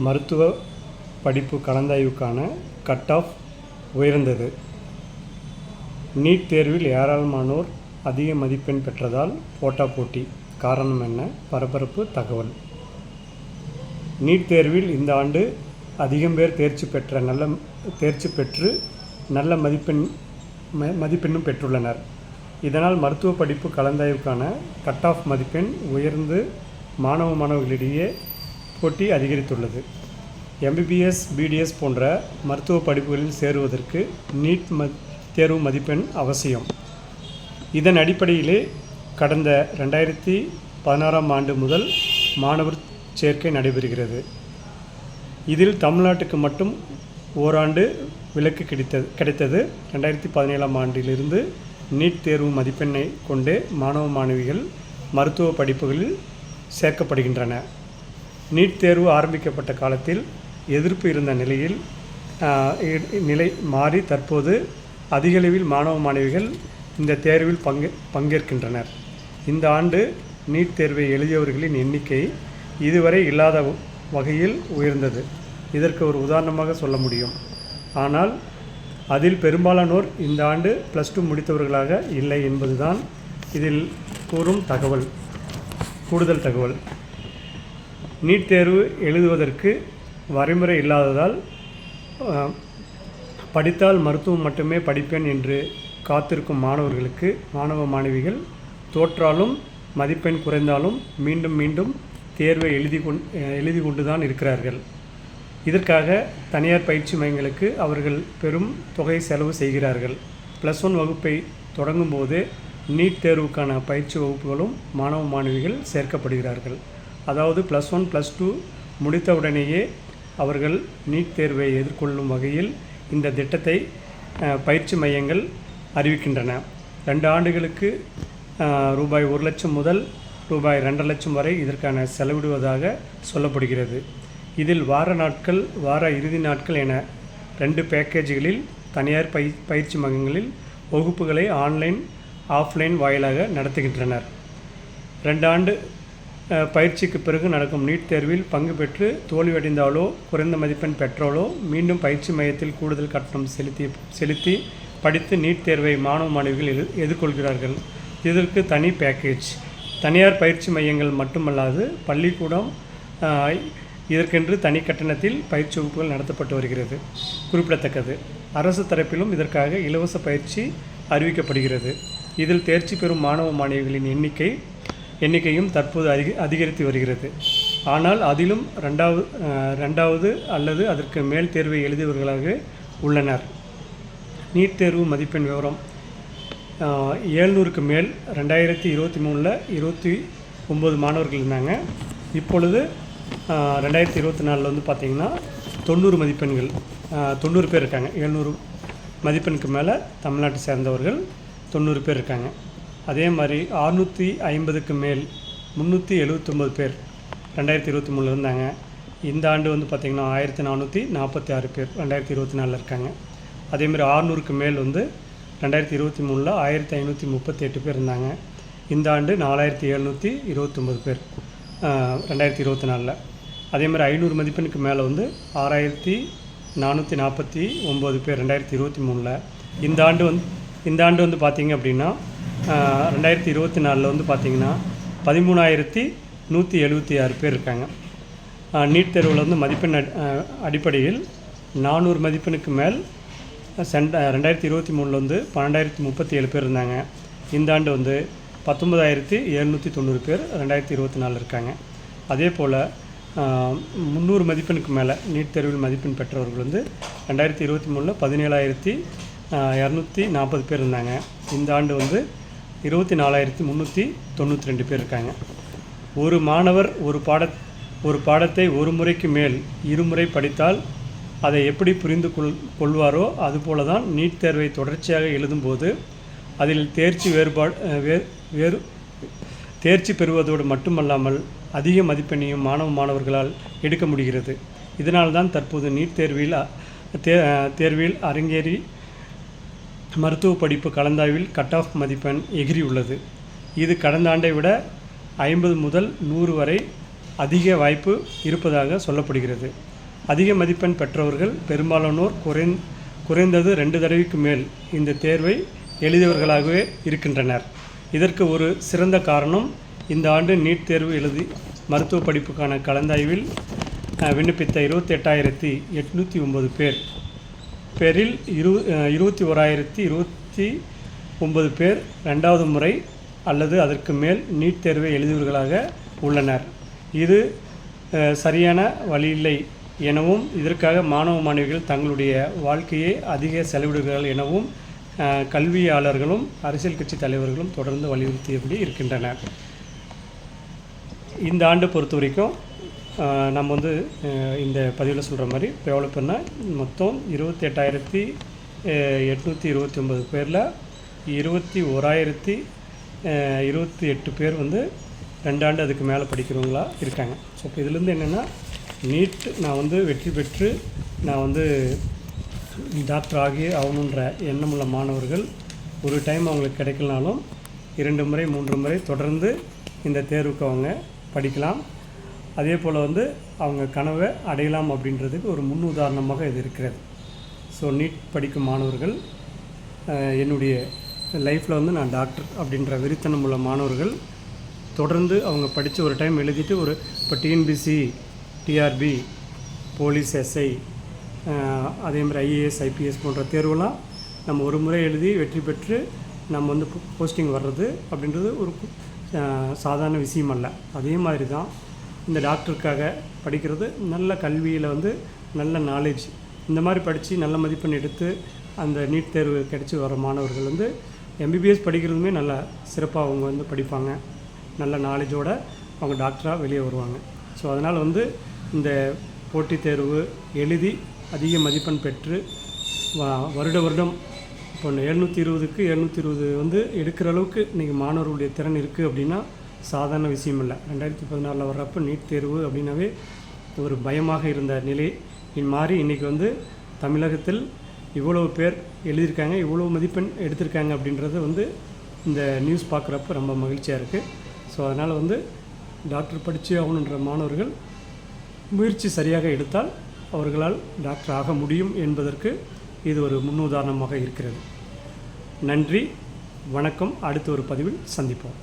மருத்துவ படிப்பு கலந்தாய்வுக்கான cut off உயர்ந்தது. நீட் தேர்வில் ஏராளமானோர் அதிக மதிப்பெண் பெற்றதால் போட்டி. காரணம் என்ன? பரபரப்பு தகவல். நீட் தேர்வில் இந்த ஆண்டு அதிகம் பேர் தேர்ச்சி பெற்று நல்ல மதிப்பெண்ணும் பெற்றுள்ளனர். இதனால் மருத்துவ படிப்பு கலந்தாய்வுக்கான கட் ஆஃப் மதிப்பெண் உயர்ந்து மாணவர்களிடையே போட்டி அதிகரித்துள்ளது. MBBS, BDS போன்ற மருத்துவ படிப்புகளில் சேருவதற்கு நீட் தேர்வு மதிப்பெண் அவசியம். இதன் அடிப்படையிலே கடந்த 2016ஆம் ஆண்டு முதல் மாணவர் சேர்க்கை நடைபெறுகிறது. இதில் தமிழ்நாட்டுக்கு மட்டும் ஓராண்டு விலக்கு கிடைத்தது. 2017ஆம் ஆண்டிலிருந்து நீட் தேர்வு மதிப்பெண்ணை கொண்டே மாணவிகள் மருத்துவ படிப்புகளில் சேர்க்கப்படுகின்றன. நீட் தேர்வு ஆரம்பிக்கப்பட்ட காலத்தில் எதிர்ப்பு இருந்த நிலை மாறி தற்போது அதிகளவில் மாணவிகள் இந்த தேர்வில் பங்கேற்கின்றனர். இந்த ஆண்டு நீட் தேர்வை எழுதியவர்களின் எண்ணிக்கை இதுவரை இல்லாத வகையில் உயர்ந்தது. இதற்கு ஒரு உதாரணமாக சொல்ல முடியும். ஆனால் அதில் பெரும்பாலானோர் இந்த ஆண்டு +2 முடித்தவர்களாக இல்லை என்பதுதான் இதில் கூறும் கூடுதல் தகவல். நீட் தேர்வு எழுதுவதற்கு வரைமுறை இல்லாததால் படித்தால் மருத்துவம் மட்டுமே படிப்பேன் என்று காத்திருக்கும் மாணவிகள் தோற்றாலும் மதிப்பெண் குறைந்தாலும் மீண்டும் தேர்வை எழுதி கொண்டு தான் இருக்கிறார்கள். இதற்காக தனியார் பயிற்சி மையங்களுக்கு அவர்கள் பெரும் தொகை செலவு செய்கிறார்கள். +1 வகுப்பை தொடங்கும் போதே நீட் தேர்வுக்கான பயிற்சி வகுப்புகளும் மாணவிகள் சேர்க்கப்படுகிறார்கள். அதாவது +1, +2 முடித்தவுடனேயே அவர்கள் நீட் தேர்வை எதிர்கொள்ளும் வகையில் இந்த திட்டத்தை பயிற்சி மையங்கள் அறிவிக்கின்றன. 2 ஆண்டுகளுக்கு ரூபாய் 1 லட்சம் முதல் ரூபாய் 2.5 லட்சம் வரை இதற்கான செலவிடுவதாக சொல்லப்படுகிறது. இதில் வார இறுதி நாட்கள் என 2 பேக்கேஜ்களில் தனியார் பயிற்சி மையங்களில் வகுப்புகளை ஆன்லைன், ஆஃப்லைன் வாயிலாக நடத்துகின்றனர். 2 ஆண்டு பயிற்சிக்கு பிறகு நடக்கும் நீட் தேர்வில் பங்கு பெற்று தோல்வியடைந்தாலோ குறைந்த மதிப்பெண் பெற்றாலோ மீண்டும் பயிற்சி மையத்தில் கூடுதல் கட்டணம் செலுத்தி படித்து நீட் தேர்வை மாணவிகள் எதிர்கொள்கிறார்கள். இதற்கு தனி பேக்கேஜ். தனியார் பயிற்சி மையங்கள் மட்டுமல்லாது பள்ளிக்கூடம் இதற்கென்று தனி கட்டணத்தில் பயிற்சி வகுப்புகள் நடத்தப்பட்டு வருகிறது. குறிப்பிடத்தக்கது, அரசு தரப்பிலும் இதற்காக இலவச பயிற்சி அறிவிக்கப்படுகிறது. இதில் தேர்ச்சி பெறும் மாணவிகளின் எண்ணிக்கையும் தற்போது அதிகரித்து வருகிறது. ஆனால் அதிலும் இரண்டாவது அல்லது அதற்கு மேல் தேர்வை எழுதியவர்களாக உள்ளனர். நீட் தேர்வு மதிப்பெண் விவரம் 700க்கு மேல் 2023 29 மாணவர்கள் இருந்தாங்க. இப்பொழுது 2024 பார்த்திங்கன்னா 90 மதிப்பெண்கள் 90 பேர் இருக்காங்க. 700 மதிப்பெண்ணுக்கு மேலே தமிழ்நாட்டை சேர்ந்தவர்கள் 90 பேர் இருக்காங்க. அதே மாதிரி 650க்கு மேல் 379 பேர் 2023 இருந்தாங்க. இந்த ஆண்டு பார்த்திங்கன்னா 1446 பேர் 2024 இருக்காங்க. அதேமாதிரி 600க்கு மேல் 2023 1538 பேர் இருந்தாங்க. இந்த ஆண்டு 4729 பேர் 2024. அதேமாதிரி 500 மதிப்பெண்ணுக்கு மேலே 6449 பேர் 2023. இந்த ஆண்டு பார்த்திங்க அப்படின்னா 2024 பார்த்திங்கன்னா 13176 பேர் இருக்காங்க. நீட் தேர்வில் மதிப்பெண் அடிப்படையில் 400 மதிப்பெண்ணுக்கு மேல் 2023 12037 பேர் இருந்தாங்க. இந்த ஆண்டு 19790 பேர் 2024 இருக்காங்க. அதே போல் 300 மதிப்பெண்ணுக்கு மேலே நீட் தேர்வில் மதிப்பெண் பெற்றவர்கள் 2023 17240 பேர் இருந்தாங்க. இந்த ஆண்டு 24392 பேர் இருக்காங்க. ஒரு மாணவர் ஒரு பாடத்தை ஒரு முறைக்கு மேல் இருமுறை படித்தால் அதை எப்படி புரிந்து கொள்வாரோ அதுபோல தான் நீட் தேர்வை தொடர்ச்சியாக எழுதும்போது அதில் தேர்ச்சி பெறுவதோடு மட்டுமல்லாமல் அதிக மதிப்பெண்ணையும் மாணவர்களால் எடுக்க முடிகிறது. இதனால்தான் தற்போது நீட் தேர்வில் அரங்கேறி மருத்துவ படிப்பு கலந்தாய்வில் கட் ஆஃப் மதிப்பெண் எகிரியுள்ளது. இது கடந்த ஆண்டை விட 50 முதல் 100 வரை அதிக வாய்ப்பு இருப்பதாக சொல்லப்படுகிறது. அதிக மதிப்பெண் பெற்றவர்கள் பெரும்பாலானோர் குறைந்தது 2 தடவைக்கு மேல் இந்த தேர்வை எழுதியவர்களாகவே இருக்கின்றனர். இதற்கு ஒரு சிறந்த காரணம், இந்த ஆண்டு நீட் தேர்வு எழுதி மருத்துவ படிப்புக்கான கலந்தாய்வில் விண்ணப்பித்த 28,809 பேரில் 21,029 பேர் 2வது முறை அல்லது அதற்கு மேல் நீட் தேர்வை எழுதியவர்களாக உள்ளனர். இது சரியான வழியில்லை எனவும் இதற்காக மாணவ மாணவிகள் தங்களுடைய வாழ்க்கையை அதிக செலவிடுகிறார்கள் எனவும் கல்வியாளர்களும் அரசியல் கட்சி தலைவர்களும் தொடர்ந்து வலியுறுத்தியபடி இருக்கின்றனர். இந்த ஆண்டு பொறுத்த வரைக்கும் நம்ம இந்த பதிவில் சொல்கிற மாதிரி டெவலப் பண்ணால் மொத்தம் 28,829 பேரில் 21,028 பேர் 2 ஆண்டு அதுக்கு மேலே படிக்கிறவங்களா இருக்காங்க. ஸோ இப்போ இதுலேருந்து என்னென்னா, நீட் நான் வெற்றி பெற்று நான் டாக்டர் ஆகி ஆகணுன்ற எண்ணமுள்ள மாணவர்கள் ஒரு டைம் அவங்களுக்கு கிடைக்கலனாலும் 2 முறை 3 முறை தொடர்ந்து இந்த தேர்வுக்கு அவங்க படிக்கலாம். அதே போல் அவங்க கனவை அடையலாம் அப்படின்றதுக்கு ஒரு முன் உதாரணமாக இது இருக்கிறது. ஸோ நீட் படிக்கும் மாணவர்கள், என்னுடைய லைஃப்பில் நான் டாக்டர் அப்படின்ற வெறித்தனம் உள்ள மாணவர்கள் தொடர்ந்து அவங்க படித்து ஒரு டைம் எழுதிட்டு இப்போ டிஎன்பிசி, டிஆர்பி, போலீஸ், எஸ்ஐ, அதே மாதிரி ஐஏஎஸ், ஐபிஎஸ் போன்ற தேர்வுலாம் நம்ம ஒரு முறை எழுதி வெற்றி பெற்று நம்ம போஸ்டிங் வர்றது அப்படின்றது ஒரு சாதாரண விஷயம் அல்ல. அதே மாதிரி தான் இந்த டாக்டருக்காக படிக்கிறது. நல்ல கல்வியில் நல்ல நாலேஜ், இந்த மாதிரி படித்து நல்ல மதிப்பெண் எடுத்து அந்த நீட் தேர்வு கிடச்சி வர மாணவர்கள் எம்பிபிஎஸ் படிக்கிறதுமே நல்லா சிறப்பாக அவங்க படிப்பாங்க. நல்ல நாலேஜோடு அவங்க டாக்டராக வெளியே வருவாங்க. ஸோ அதனால் இந்த போட்டித் தேர்வு எழுதி அதிக மதிப்பெண் பெற்று வருடம் இப்போ 720க்கு 720 எடுக்கிற அளவுக்கு இன்றைக்கி மாணவர்களுடைய திறன் இருக்குது அப்படின்னா சாதாரண விஷயம் இல்லை. 2016 வர்றப்போ நீட் தேர்வு அப்படின்னாவே ஒரு பயமாக இருந்த நிலை மாறி இன்றைக்கி தமிழகத்தில் இவ்வளவு பேர் எழுதியிருக்காங்க, இவ்வளோ மதிப்பெண் எடுத்திருக்காங்க அப்படின்றது இந்த நியூஸ் பார்க்குறப்ப ரொம்ப மகிழ்ச்சியாக இருக்குது. ஸோ அதனால் டாக்டர் படித்து ஆகணுன்ற மாணவர்கள் முயற்சி சரியாக எடுத்தால் அவர்களால் டாக்டர் ஆக முடியும் என்பதற்கு இது ஒரு முன்னுதாரணமாக இருக்கிறது. நன்றி, வணக்கம். அடுத்த ஒரு பதிவில் சந்திப்போம்.